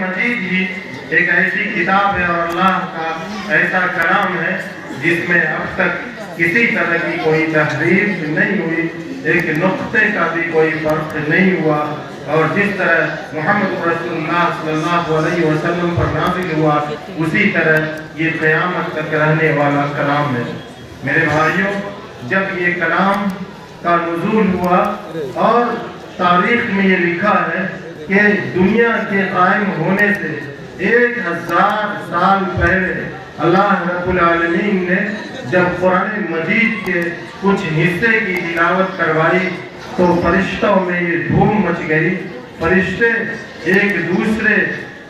مجید ہی ایک ایسی کتاب ہے اور اللہ کا ایسا کلام ہے جس میں اب تک کسی طرح کی کوئی تحریف نہیں ہوئی، ایک نقطے کا بھی کوئی فرق نہیں ہوا، اور جس طرح محمد رسول اللہ صلی اللہ علیہ وسلم پر نازل ہوا اسی طرح یہ قیامت تک رہنے والا کلام ہے۔ میرے بھائیوں، جب یہ کلام کا نزول ہوا اور تاریخ میں یہ لکھا ہے کہ دنیا کے قائم ہونے سے 1000 سال پہلے اللہ رب العالمین نے جب قرآن مجید کے کچھ حصے کی تلاوت کروائی تو فرشتوں میں یہ دھوم مچ گئی، فرشتے ایک دوسرے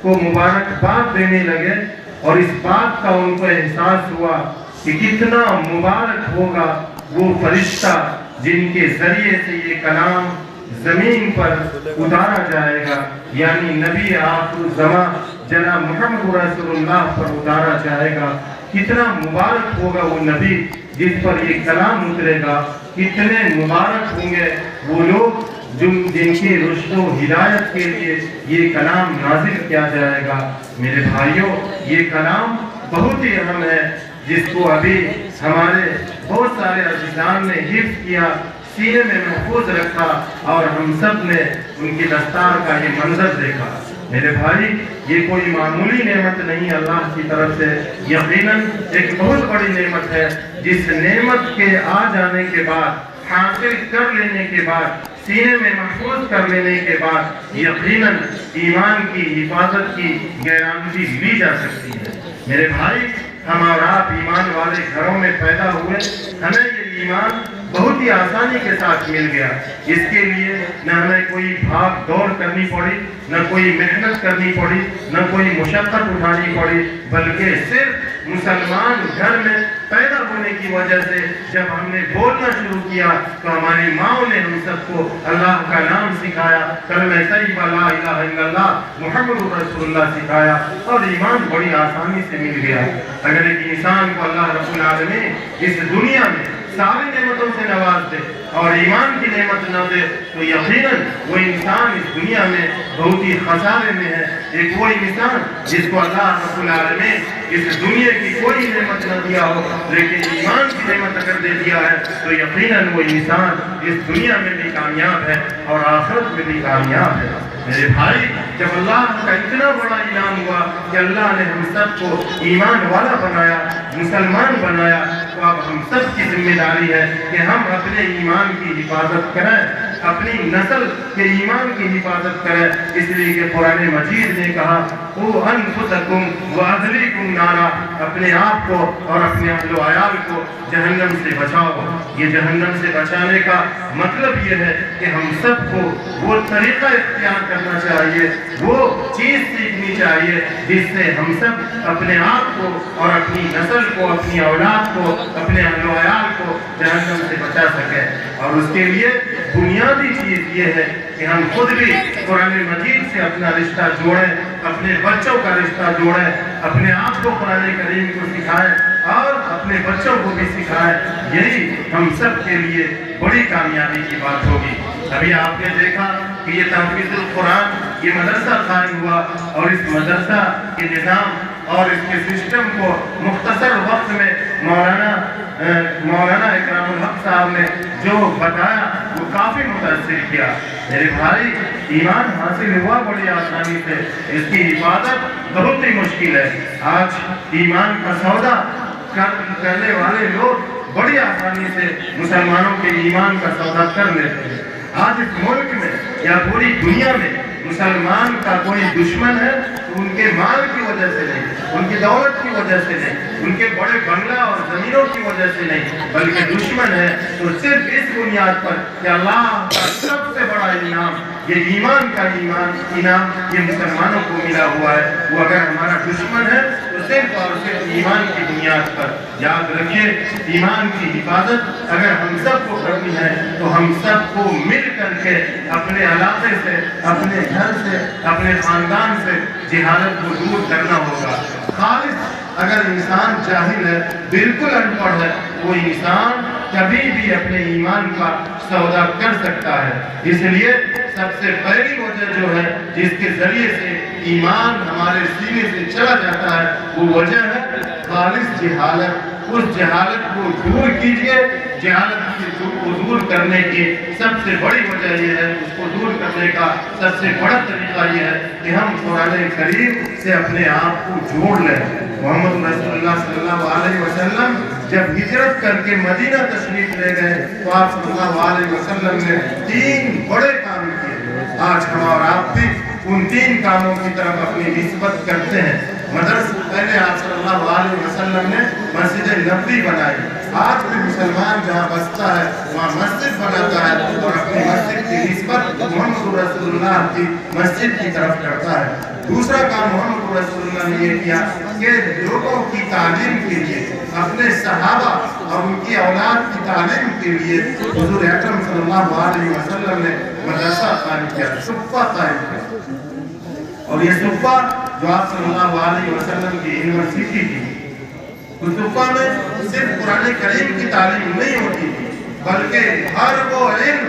کو مبارکباد دینے لگے، اور اس بات کا ان کو احساس ہوا کہ کتنا مبارک ہوگا وہ فرشتہ جن کے ذریعے سے یہ کلام زمین پر اتارا جائے گا، یعنی نبی آخر الزمان جناب محمد رسول اللہ پر اتارا جائے گا۔ کتنا مبارک ہوگا وہ نبی جس پر یہ کلام اترے گا، کتنے مبارک ہوں گے وہ لوگ جن کی رشد و ہدایت کے لیے یہ کلام نازل کیا جائے گا۔ میرے بھائیوں، یہ کلام بہت ہی اہم ہے جس کو ابھی ہمارے بہت سارے عزیزان نے حفظ کیا، سینے میں محفوظ رکھا، اور ہم سب نے ان کی دستار کا یہ منظر دیکھا۔ میرے بھائی، یہ کوئی معمولی نعمت نہیں اللہ کی طرف سے، یقیناً ایک بہت بڑی نعمت ہے، جس نعمت کے آ جانے کے بعد، حاصل کر لینے کے بعد، سینے میں محفوظ کر لینے کے بعد یقیناً ایمان کی حفاظت کی گارنٹی لی جا سکتی ہے۔ میرے بھائی، ہم اور آپ ایمان والے گھروں میں پیدا ہوئے، ہمیں یہ ایمان بہت ہی آسانی کے ساتھ مل گیا۔ اس کے لیے نہ ہمیں کوئی بھاگ دوڑ کرنی پڑی، نہ کوئی محنت کرنی پڑی، نہ کوئی مشقت اٹھانی پڑی، بلکہ صرف مسلمان گھر میں پیدا ہونے کی وجہ سے جب ہم نے بولنا شروع کیا تو ہماری ماں نے ہم سب کو اللہ کا نام سکھایا، کلمہ طیبہ لا الہ الا اللہ محمد رسول اللہ سکھایا، اور ایمان بڑی آسانی سے مل گیا۔ اگر ایک انسان کو اللہ رب العالمین اس دنیا میں ساری نعمتوں سے نواز دے اور ایمان کی نعمت نہ دے تو یقیناً وہ انسان اس دنیا میں بہت ہی خسارے میں ہے۔ ایک وہ انسان جس کو اللہ رب العالمین اس دنیا کی کوئی نعمت نہ دیا ہو لیکن ایمان کی نعمت اگر دے دیا ہے تو یقیناً وہ انسان اس دنیا میں بھی کامیاب ہے اور آخرت میں بھی کامیاب ہے۔ میرے بھائی، جب اللہ کا اتنا بڑا انعام ہوا کہ اللہ نے ہم سب کو ایمان والا بنایا، مسلمان بنایا، تو اب ہم سب کی ذمہ داری ہے کہ ہم اپنے ایمان کی حفاظت کریں، اپنی نسل کے ایمان کی حفاظت کریں۔ اس لیے کہ قرآن مجید نے کہا قُوْ أَنفُسَكُمْ وَأَهْلِيكُمْ نَارًا، اپنے آپ کو اور اپنے اہل و عیال کو جہنم سے بچاؤ۔ یہ جہنم سے بچانے کا مطلب یہ ہے کہ ہم سب کو وہ طریقہ اختیار کرنا چاہیے، وہ چیز سیکھنی چاہیے جس سے ہم سب اپنے آپ کو اور اپنی نسل کو، اپنی اولاد کو، اپنے اہل و عیال کو جہنم سے بچا سکیں۔ اور اس کے لیے بنیادی چیز یہ ہے کہ ہم خود بھی قرآن مجید سے اپنا رشتہ جوڑیں، اپنے بچوں کا رشتہ جوڑیں، اپنے آپ کو قرآن کریم کو سکھائیں اور اپنے بچوں کو بھی سکھائیں۔ یہی ہم سب کے لیے بڑی کامیابی کی بات ہوگی۔ ابھی آپ نے دیکھا کہ یہ تحفیظ القرآن یہ مدرسہ قائم ہوا، اور اس مدرسہ کے نظام اور اس کے سسٹم کو مختصر وقت میں مولانا اکرام الحق صاحب نے جو بتایا وہ کافی متاثر کیا۔ میرے بھائی، ایمان حاصل ہوا بڑی آسانی سے، اس کی حفاظت بہت ہی مشکل ہے۔ آج ایمان کا سودا کرنے والے لوگ بڑی آسانی سے مسلمانوں کے ایمان کا سودا کر لیتے ہیں۔ آج اس ملک میں یا پوری دنیا میں مسلمان کا کوئی دشمن ہے تو ان کے مال کی وجہ سے نہیں، ان کی دولت کی وجہ سے نہیں، ان کے بڑے بنگلہ اور زمینوں کی وجہ سے نہیں، بلکہ دشمن ہے تو صرف اس بنیاد پر کہ اللہ کا سب سے بڑا انعام، یہ ایمان کا انعام یہ مسلمانوں کو ملا ہوا ہے، وہ اگر ہمارا دشمن ہے تو صرف اور صرف ایمان کی بنیاد پر۔ یاد رکھیے، ایمان کی حفاظت اگر ہم سب کو کرنی ہے تو ہم سب کو مل کر کے اپنے علاقے سے، اپنے گھر سے، اپنے خاندان سے جہالت کو دور کرنا ہوگا۔ خالص اگر انسان جاہل ہے، بالکل ان پڑھ ہے، وہ انسان کبھی بھی اپنے ایمان کا سودا کر سکتا ہے۔ اس لیے سب سے پہلی وجہ جو ہے جس کے ذریعے سے ایمان ہمارے سینے سے چلا جاتا ہے وہ وجہ ہے خالص جہالت۔ اس جہالت کو دور کیجئے۔ جہالت کو دور کرنے کی سب سے بڑی وجہ یہ ہے، اس کو دور کرنے کا سب سے بڑا طریقہ یہ ہے کہ ہم قرآن کریم سے اپنے آپ کو جوڑ لیں۔ محمد رسول اللہ صلی اللہ علیہ وسلم جب ہجرت کر کے مدینہ تشریف لے گئے تو آپ صلی اللہ علیہ وسلم نے 3 بڑے کام کیے۔ آج ہم اور آپ بھی ان 3 کاموں کی طرف اپنی نسبت کرتے ہیں۔ پہلے آپ صلی اللہ علیہ وسلم نے مسجد نبوی بنائی۔ آج بھی مسلمان جہاں بستا ہے وہاں مسجد بناتا ہے اور اپنی مسجد کی نسبت محمد رسول اللہ کی مسجد کی طرف کرتا ہے۔ دوسرا کام محمد رسول اللہ نے یہ کیا کہ لوگوں کی تعلیم کے لیے، اپنے صحابہ اور ان کی اولاد کی تعلیم کے لیے حضور اکرم صلی اللہ علیہ وسلم نے مدرسہ قائم کیا، صفہ قائم کیا۔ اور یہ صفہ جو آپ صلی اللہ علیہ وسلم کی یونیورسٹی تھی، اس صفہ میں صرف قرآن کریم کی تعلیم نہیں ہوتی تھی بلکہ ہر وہ علم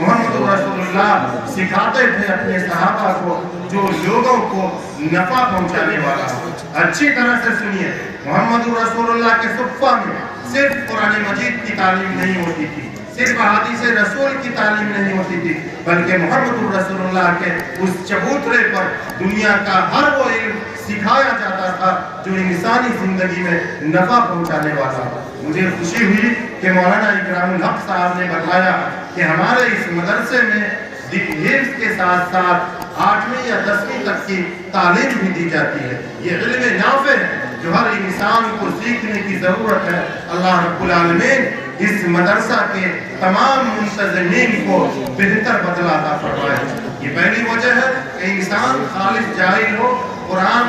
محمد رسول اللہ سکھاتے تھے اپنے صحابہ کو جو لوگوں کو نفع پہنچانے والا ہو۔ اچھی طرح سے سنیے، محمد رسول اللہ کے صفہ میں صرف قرآن مجید کی تعلیم نہیں ہوتی تھی، صرف احادیث رسول کی تعلیم نہیں ہوتی تھی، بلکہ محمد رسول اللہ کے اس چبوترے پر دنیا کا ہر وہ علم سکھایا جاتا تھا جو انسانی زندگی میں نفع پہنچانے والا تھا۔ مجھے خوشی ہوئی کہ مولانا اکرام الحق صاحب نے بتایا کہ ہمارے اس مدرسے میں حفظ کے ساتھ ساتھ 8ویں یا 10ویں تک کی تعلیم بھی دی جاتی ہے۔ یہ علم نافع ہے جو ہر انسان کو سیکھنے کی ضرورت ہے۔ اللہ رب العالمین اس مدرسہ کے تمام منتظمین کو بہتر بدلہ عطا فرمائے۔ یہ پہلی وجہ ہے کہ انسان خالص جاہل ہو، قرآن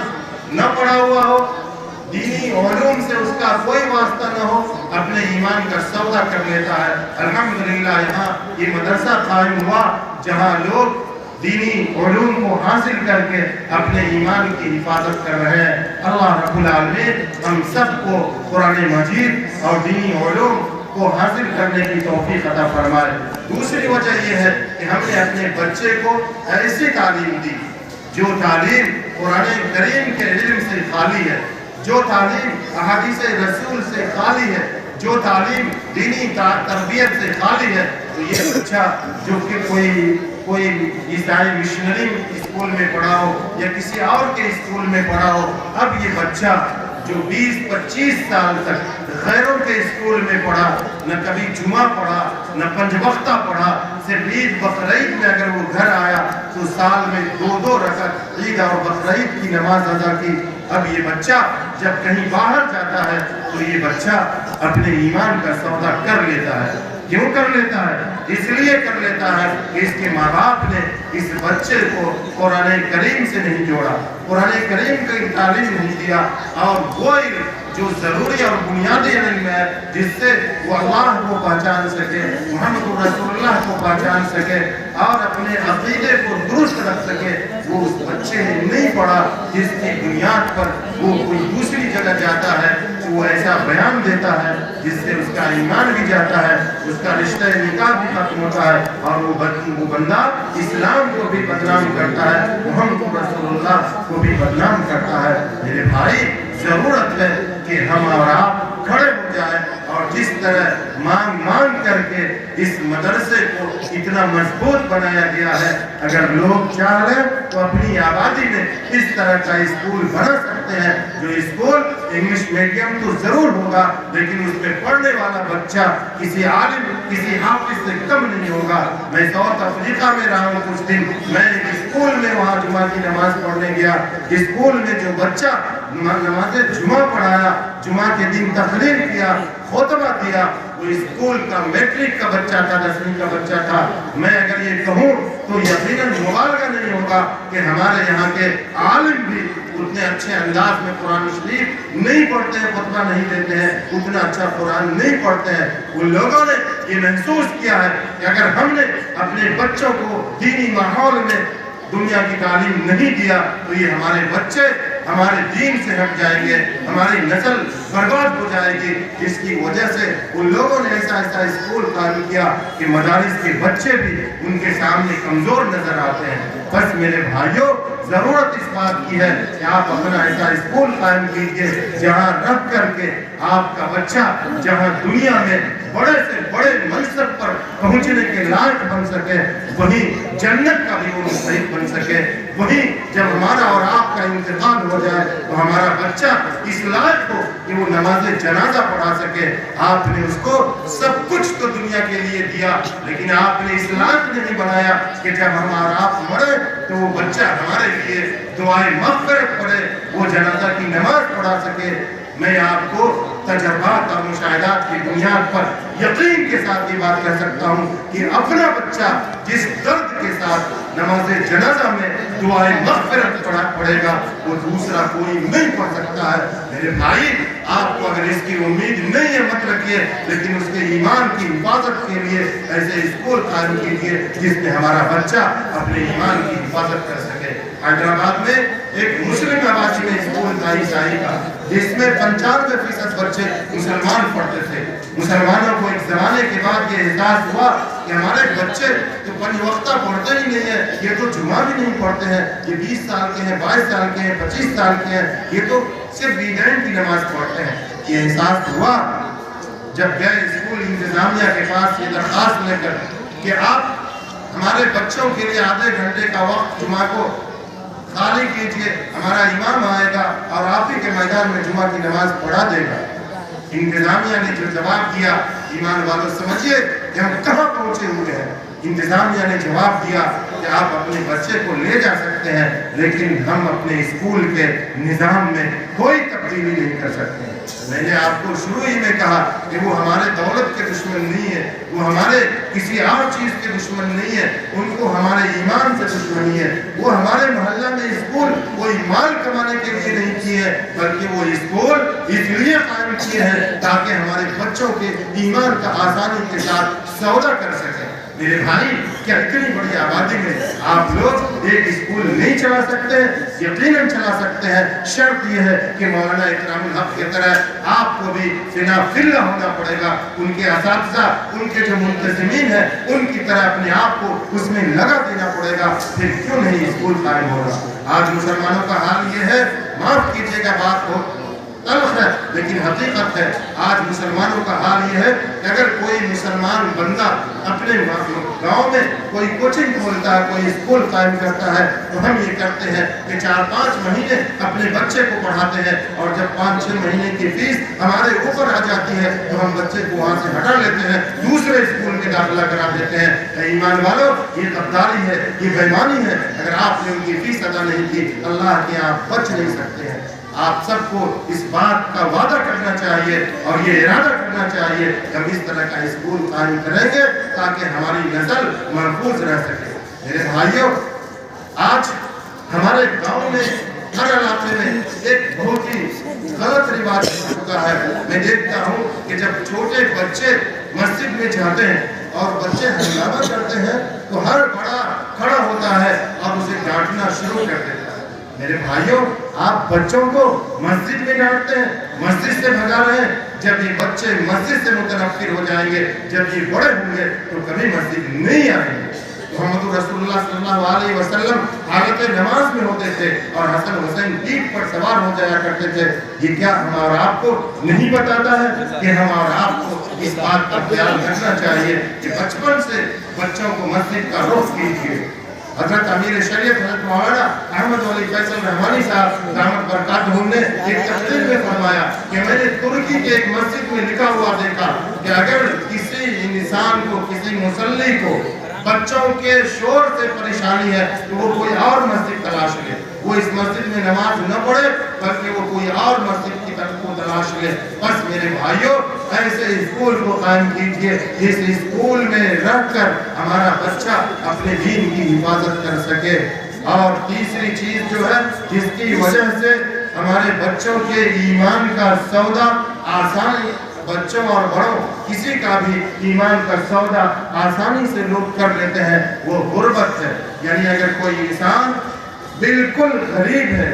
نہ پڑھا ہوا ہو، دینی علوم سے اس کا کوئی واسطہ نہ ہو، اپنے ایمان کا سودا کر لیتا ہے۔ الحمدللہ یہاں یہ مدرسہ قائم ہوا جہاں لوگ دینی علوم کو حاصل کر کے اپنے ایمان کی حفاظت کر رہے ہیں۔ اللہ رب العالمین ہم سب کو قرآن مجید اور دینی علوم کو حاصل کرنے کی توفیق عطا فرمائے۔ دوسری وجہ یہ ہے کہ ہم نے اپنے بچے کو ایسی تعلیم دی جو تعلیم قرآن کریم کے علم سے خالی ہے، جو تعلیم احادیث رسول سے خالی ہے، جو تعلیم دینی تربیت سے خالی ہے، تو یہ بچہ جو کہ کوئی عیسائی مشنری اسکول میں پڑھا ہو یا کسی اور کے اسکول میں پڑھا ہو، اب یہ بچہ جو 20-25 سال تک غیروں کے اسکول میں پڑھا، نہ کبھی جمعہ پڑھا، نہ 5 وقتہ پڑھا، صرف عید بقرعید میں اگر وہ گھر آیا تو سال میں 2 رکعت عید اور بقرعید کی نماز ادا کی۔ اب یہ بچہ جب کہیں باہر جاتا ہے تو یہ بچہ اپنے ایمان کا سودا کر لیتا ہے۔ کیوں کر لیتا ہے؟ اس لیے کر لیتا ہے کہ اس کے ماں باپ نے اس بچے کو قرآن کریم سے نہیں جوڑا، قرآن کریم کی تعلیم نہیں دیا، اور وہ علم جو ضروری اور بنیادی علم ہے جس سے وہ اللہ کو پہچان سکے، محمد رسول اللہ کو پہچان سکے اور اپنے عقیدے کو درست رکھ سکے، وہ اس بچے نے نہیں پڑھا جس کی بنیاد پر وہ کوئی دوسری جگہ جاتا ہے، وہ ایسا بیان دیتا ہے جس سے اس کا ایمان بھی جاتا ہے، اس کا رشتہ نکاح بھی ختم ہوتا ہے، اور وہ بندہ اسلام کو بھی بدنام کرتا ہے، محمد رسول اللہ کو بھی بدنام کرتا ہے۔ میرے بھائی، ضرورت ہے کہ ہم اور آپ کھڑے ہو جائیں اور جس طرح مانگ کر کے اس مدرسے کو اتنا مضبوط بنایا گیا ہے، اگر لوگ چاہیں تو اپنی آبادی میں اس طرح کا اسکول بنا سکتے ہیں، جو اسکول انگلش میڈیم تو ضرور ہوگا لیکن اس میں پڑھنے والا بچہ کسی عالم، کسی حافظ سے کم نہیں ہوگا۔ میں ساؤتھ افریقہ میں رہا ہوں کچھ دن، میں ایک اسکول میں وہاں جمعہ کی نماز پڑھنے گیا، اسکول میں جو بچہ نماز جمعہ پڑھایا، جمعہ کے دن تقریر کیا، خطبہ دیا، وہ اسکول کا میٹرک کا بچہ تھا، 10ویں کا بچہ تھا۔ میں اگر یہ کہوں تو یقیناً مبالغہ نہیں ہوگا کہ ہمارے یہاں کے عالم بھی اتنے اچھے انداز میں قرآن شریف نہیں پڑھتے ہیں، خطبہ نہیں دیتے ہیں، اتنا اچھا قرآن نہیں پڑھتے ہیں۔ ان لوگوں نے یہ محسوس کیا ہے کہ اگر ہم نے اپنے بچوں کو دینی ماحول میں دنیا کی تعلیم نہیں دیا تو یہ ہمارے بچے ہمارے دین سے ہٹ جائیں گے، ہماری نسل برباد ہو جائے گی۔ اس کی وجہ سے ان لوگوں نے ایسا اسکول قائم کیا کہ مدارس کے بچے بھی ان کے سامنے کمزور نظر آتے ہیں۔ بس میرے بھائیوں، ضرورت اس بات کی ہے کہ آپ اپنا ایسا اسکول قائم کیجئے جہاں رکھ کر کے آپ کا بچہ جہاں دنیا میں بڑے سے بڑے منصب پر پہنچنے کے لائق بن سکے، وہیں جنت کا بھی وہ مستحق بن سکے۔ وہیں جب ہمارا اور آپ کا انتقال ہو جائے تو ہمارا بچہ اس لائق ہو کہ وہ نماز جنازہ پڑھا سکے۔ آپ نے اس کو سب کچھ تو دنیا کے لیے دیا، لیکن آپ نے اس لائق نہیں بنایا کہ جب ہمارا آپ مرے تو وہ بچہ ہمارے لیے دعائے مغفرت پڑھے، وہ جنازہ کی نماز پڑھا سکے۔ میں آپ کو تجربات اور مشاہدات کی بنیاد پر یقین کے ساتھ یہ بات کہہ سکتا ہوں کہ اپنا بچہ جس درد کے ساتھ نماز جنازہ میں دعائے مغفرت پڑھے گا وہ دوسرا کوئی نہیں پڑھ سکتا ہے۔ میرے بھائی، آپ کو اگر اس کی امید نہیں ہے مت رکھیے، لیکن اس کے ایمان کی حفاظت کے لیے ایسے اسکول قائم کیجیے جس میں ہمارا بچہ اپنے ایمان کی حفاظت کر سکے۔ حیدرآباد میں ایک مسلم آبادی میں اسکول تھا عیسائی کا، جس میں 95% بچے مسلمان پڑھتے تھے۔ مسلمانوں کو ایک زمانے کے بعد یہ احساس ہوا کہ ہمارے بچے تو پنج وقتہ پڑھتے ہی نہیں ہیں، یہ تو جمعہ بھی نہیں پڑھتے ہیں، یہ 20 سال کے ہیں، 22 سال کے ہیں، 25 سال کے ہیں، یہ تو صرف عیدین کی نماز پڑھتے ہیں۔ یہ احساس ہوا جب گئے اسکول انتظامیہ کے پاس یہ درخواست لے کر کہ آپ ہمارے بچوں کے لیے آدھے گھنٹے کا وقت جمعہ کو خالی کیجئے، ہمارا امام آئے گا اور آپ ہی کے میدان میں جمعہ کی نماز پڑھا دے گا۔ انتظامیہ نے جو جواب دیا، ایمان والوں سمجھیے کہ ہم کہاں پہنچے ہوئے ہیں۔ انتظامیہ نے جواب دیا کہ آپ اپنے بچے کو لے جا سکتے ہیں، لیکن ہم اپنے اسکول کے نظام میں کوئی تبدیلی نہیں کر سکتے ہیں۔ میں نے آپ کو شروع ہی میں کہا کہ وہ ہمارے دولت کے دشمن نہیں ہے، وہ ہمارے کسی اور چیز کے دشمن نہیں ہے، ان کو ہمارے ایمان سے دشمنی ہے۔ وہ ہمارے محلہ میں اسکول کوئی مال کمانے کے لیے نہیں کیے ہیں، بلکہ وہ اسکول اس لیے قائم کیے ہیں تاکہ ہمارے بچوں کے ایمان کا آسانی کے ساتھ سودا کر سکیں۔ میرے بھائی، کیا اتنی بڑی آبادی میں آپ لوگ ایک اسکول نہیں چلا سکتے؟ یقیناً چلا سکتے ہیں، شرط یہ ہے کہ مولانا اکرام الحق کی طرح آپ کو بھی فنا فلہ ہونا پڑے گا، ان کے اساتذہ، ان کے جو منتظمین ہیں، ان کی طرح اپنے آپ کو اس میں لگا دینا پڑے گا، پھر کیوں نہیں اسکول قائم ہوگا۔ آج مسلمانوں کا حال یہ ہے، معاف کیجیے گا بات کو تلخ ہے لیکن حقیقت ہے، آج مسلمانوں کا حال یہ ہے کہ اگر کوئی مسلمان بندہ اپنے گاؤں میں کوئی کوچنگ کھولتا ہے، کوئی اسکول قائم کرتا ہے، تو ہم یہ کرتے ہیں کہ 4-5 مہینے اپنے بچے کو پڑھاتے ہیں، اور جب 5-6 مہینے کی فیس ہمارے اوپر آ جاتی ہے تو ہم بچے کو وہاں سے ہٹا لیتے ہیں، دوسرے اسکول میں داخلہ کرا دیتے ہیں۔ اے ایمان والوں، یہ غداری ہے، یہ بے ایمانی ہے۔ اگر آپ نے ان کی فیس ادا نہیں کی، اللہ کے یہاں بچ نہیں سکتے ہیں۔ آپ سب کو اس بات کا وعدہ کرنا چاہیے اور یہ ارادہ کرنا چاہیے کہ ہم اس طرح کا اسکول قائم کریں گے تاکہ ہماری نسل محفوظ رہ سکے۔ میرے بھائیوں، آج ہمارے گاؤں میں ہر علاقے میں ایک بہت ہی غلط رواج ہو چکا ہے۔ میں دیکھتا ہوں کہ جب چھوٹے بچے مسجد میں جاتے ہیں اور بچے ہنگامہ کرتے ہیں تو ہر بڑا کھڑا ہوتا ہے اور اسے ڈانٹنا شروع کر دیتا ہے۔ میرے بھائیوں، آپ بچوں کو مسجد میں ڈانٹتے ہیں، مسجد سے بھگا رہے ہیں۔ جب یہ بچے مسجد سے متنفر ہو جائیں گے، جب یہ بڑے ہوں گے تو کبھی مسجد نہیں آئیں گے۔ محمد رسول اللہ صلی اللہ علیہ وسلم حالت نماز میں ہوتے تھے اور حسن حسین پیٹھ پر سوار ہو جایا کرتے تھے۔ یہ کیا ہم اور آپ کو نہیں بتاتا ہے کہ ہم اور آپ کو اس بات کا خیال رکھنا چاہیے کہ بچپن سے بچوں کو مسجد کا رخ کیجیے۔ حضرت امیر شریعت حضرت مولانا احمد ولی فیصل رحمانی صاحب دامت برکاتہم نے ایک تقریر میں فرمایا کہ میں نے ترکی کے ایک مسجد میں لکھا ہوا دیکھا کہ اگر کسی انسان کو، کسی مصلی کو بچوں کے شور سے پریشانی ہے تو وہ کوئی اور مسجد تلاش لے، وہ اس مسجد میں نماز نہ پڑھے بلکہ وہ کوئی اور مسجد کی طرف کو تلاش لے۔ بس میرے بھائیوں، ایسے اسکول کو قائم کیجئے جس اسکول میں رہ کر ہمارا بچہ اپنے دین کی حفاظت کر سکے۔ اور تیسری چیز جو ہے جس کی وجہ سے ہمارے بچوں کے ایمان کا سودا آسانی، بچوں اور بڑوں کسی کا بھی ایمان کا سودا آسانی سے لوگ کر لیتے ہیں، وہ غربت ہے۔ یعنی اگر کوئی انسان بالکل غریب ہے،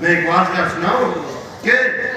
میں ایک واقعہ سناؤں کہ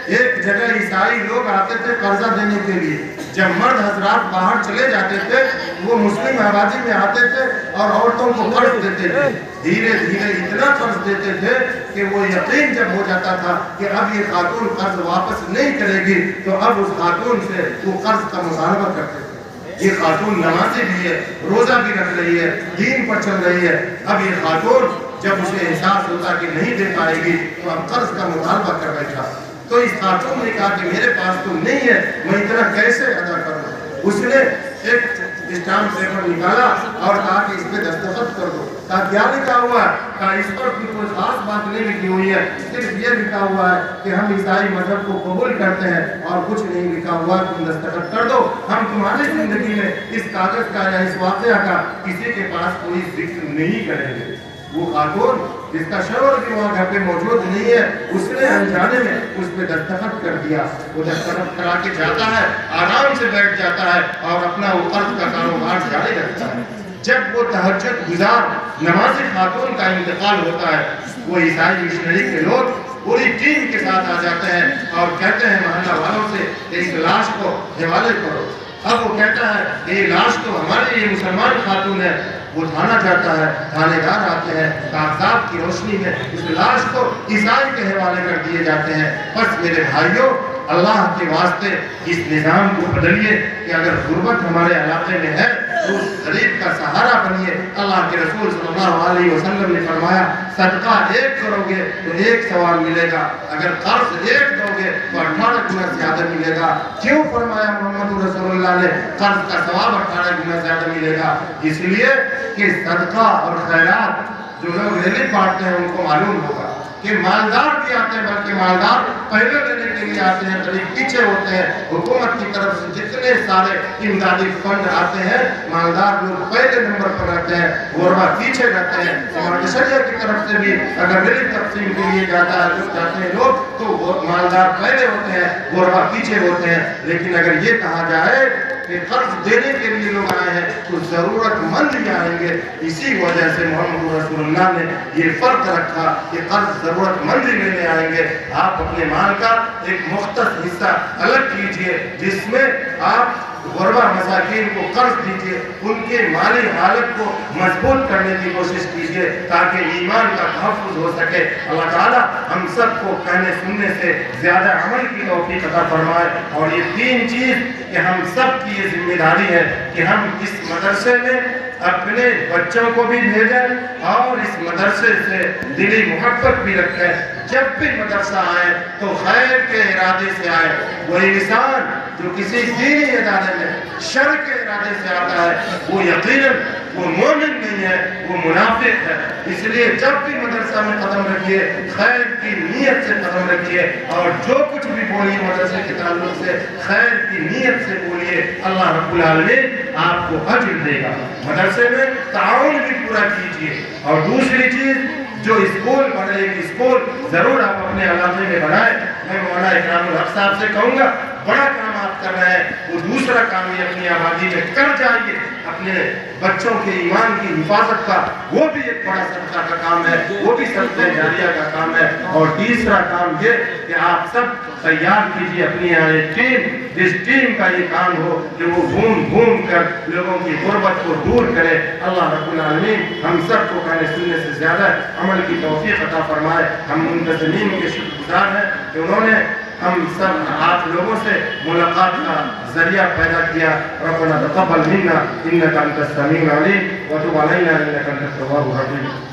ایک جگہ عیسائی لوگ آتے تھے قرضہ دینے کے لیے. جب مرد حضرات باہر چلے جاتے تھے وہ مسلم آبادی میں آتے تھے اور عورتوں کو قرض دیتے تھے. دھیرے دھیرے اتنا قرض دیتے تھے کہ وہ یقین جب ہو جاتا تھا کہ اب یہ خاتون قرض واپس نہیں کرے گی تو اب اس خاتون سے وہ قرض کا مطالبہ کرتے تھے. یہ خاتون نمازی بھی ہے, روزہ بھی رکھ رہی ہے, دین پر چل رہی ہے. اب یہ خاتون جب اسے احساس ہوتا کہ نہیں دے پائے گی تو اب قرض کا مطالبہ کر بیٹھا. تو اس خاتون نے کہا کہ میرے پاس تو نہیں ہے, میں اتنا کیسے ادا کروں. اس نے ایک اسٹامپ پیپر نکالا اور کہا کہ اس پہ دستخط کر دو. کہا کیا لکھا ہوا ہے؟ کہا اس پر کوئی خاص بات نہیں لکھی ہوئی ہے, صرف یہ لکھا ہوا ہے کہ ہم عیسائی مذہب کو قبول کرتے ہیں, اور کچھ نہیں لکھا ہوا, تم دستخط کر دو. ہم تمہاری زندگی میں اس کاغذ کا یا اس واقعہ کا کسی کے پاس کوئی ذکر نہیں کریں گے. وہ خاتون جس کا شوہر بھی وہاں گھر پہ موجود نہیں ہے, اس نے انجانے میں اس پہ دستخط کر دیا. وہ دستخط کرا کے جاتا ہے, آرام سے بیٹھ جاتا ہے اور اپنا وہ قرض کا کاروبار جاری رکھتا ہے. جب وہ تہجد گزار نمازی خاتون کا انتقال ہوتا ہے, وہ عیسائی مشنری کے لوگ پوری ٹیم کے ساتھ آ جاتے ہیں اور کہتے ہیں محلہ والوں سے کہ اس لاش کو حوالے کرو. اب وہ کہتا ہے کہ یہ لاش تو ہماری یہ مسلمان خاتون ہے. وہ تھانہ جاتا ہے, تھانے دار آتے ہیں, کاغذات کی روشنی میں اس لاش کو عیسائی کے حوالے کر دیے جاتے ہیں. بس میرے بھائیوں, اللہ کے واسطے اس نظام کو بدلیے کہ اگر غربت ہمارے علاقے میں ہے تو اس غریب کا سہارا بنیے. اللہ کے رسول صلی اللہ علیہ وسلم نے فرمایا صدقہ ایک کرو گے تو ایک ثواب ملے گا, اگر قرض ایک دو گے تو 18 گنا زیادہ ملے گا. کیوں فرمایا محمد رسول اللہ نے قرض کا ثواب 18 گنا زیادہ ملے گا؟ اس لیے کہ صدقہ اور خیرات جو لوگ ریلیف بانٹتے ہیں ان کو معلوم ہوگا کہ مالدار بھی آتے ہیں, بلکہ مالدار پہلے دینے کے لیے آتے ہیں, غریب پیچھے ہوتے ہیں. حکومت کی طرف سے جتنے سارے امدادی فنڈ آتے ہیں, مالدار لوگ پہلے نمبر پر رہتے ہیں, غربا پیچھے رہتے ہیں. امام شریعہ کی طرف سے بھی اگر ریلیف تقسیم کے لیے جاتا ہے جاتے ہیں لوگ تو مالدار پہلے ہوتے ہیں, غربا پیچھے ہوتے ہیں. لیکن اگر یہ کہا جائے کہ قرض دینے کے لیے لوگ آئے ہیں تو ضرورت مند بھی آئیں گے. اسی وجہ سے محمد رسول اللہ نے یہ فرق رکھا کہ قرض ضرورت مند ہی لینے آئیں گے. آپ اپنے مال کا ایک مختص حصہ الگ کیجئے جس میں آپ غربا مساکین کو قرض دیجئے, ان کے مالی حالت کو مضبوط کرنے کی کوشش کیجئے تاکہ ایمان کا تحفظ ہو سکے. اللہ تعالیٰ ہم سب کو کہنے سننے سے زیادہ عمل کی توفیق عطا فرمائے. اور یہ 3 چیز کہ ہم سب کی یہ ذمہ داری ہے کہ ہم اس مدرسے میں اپنے بچوں کو بھی بھیجیں اور اس مدرسے سے دلی محبت بھی رکھیں. جب بھی مدرسہ آئے تو خیر کے ارادے سے آئے. وہ انسان جو کسی دینی ادارے میں شر کے ارادے سے آتا ہے وہ یقیناً وہ مومن نہیں ہے, وہ منافق ہے. اس لیے جب بھی مدرسہ میں قدم رکھیے خیر کی نیت سے قدم رکھیے, اور جو کچھ بھی بولیے مدرسے کے تعلق سے خیر کی نیت سے بولیے. اللہ رب العالمین آپ کو اجر دے گا. مدرسے میں تعاون بھی پورا کیجیے. اور دوسری چیز جو اسکول بنے, ایک اسکول ضرور آپ اپنے علاقے میں بنائیں. میں مولانا اکرام الحق صاحب سے کہوں گا بڑا کام آپ کر رہے ہیں, وہ دوسرا کام بھی اپنی آبادی میں کر جائیے. اپنے بچوں کے ایمان کی حفاظت کا وہ بھی ایک بڑا صدقہ کا کام ہے, وہ بھی صدقہ جاریہ کا کام ہے. اور تیسرا کام یہ کہ آپ سب تیار کیجیے اپنی ٹیم, جس ٹیم کا یہ کام ہو کہ وہ گھوم گھوم کر لوگوں کی غربت کو دور کرے. اللہ رب العالمین ہم سب کو کہنے سننے سے زیادہ عمل کی توفیق عطا فرمائے. ہم منتظمین کے شکر گزار ہیں کہ انہوں نے ہم سب آپ لوگوں سے ملاقات کا ذریعہ پیدا کیا. ربنا تقبل منا انك انت السميع العليم وتب علينا انك انت التواب الرحيم.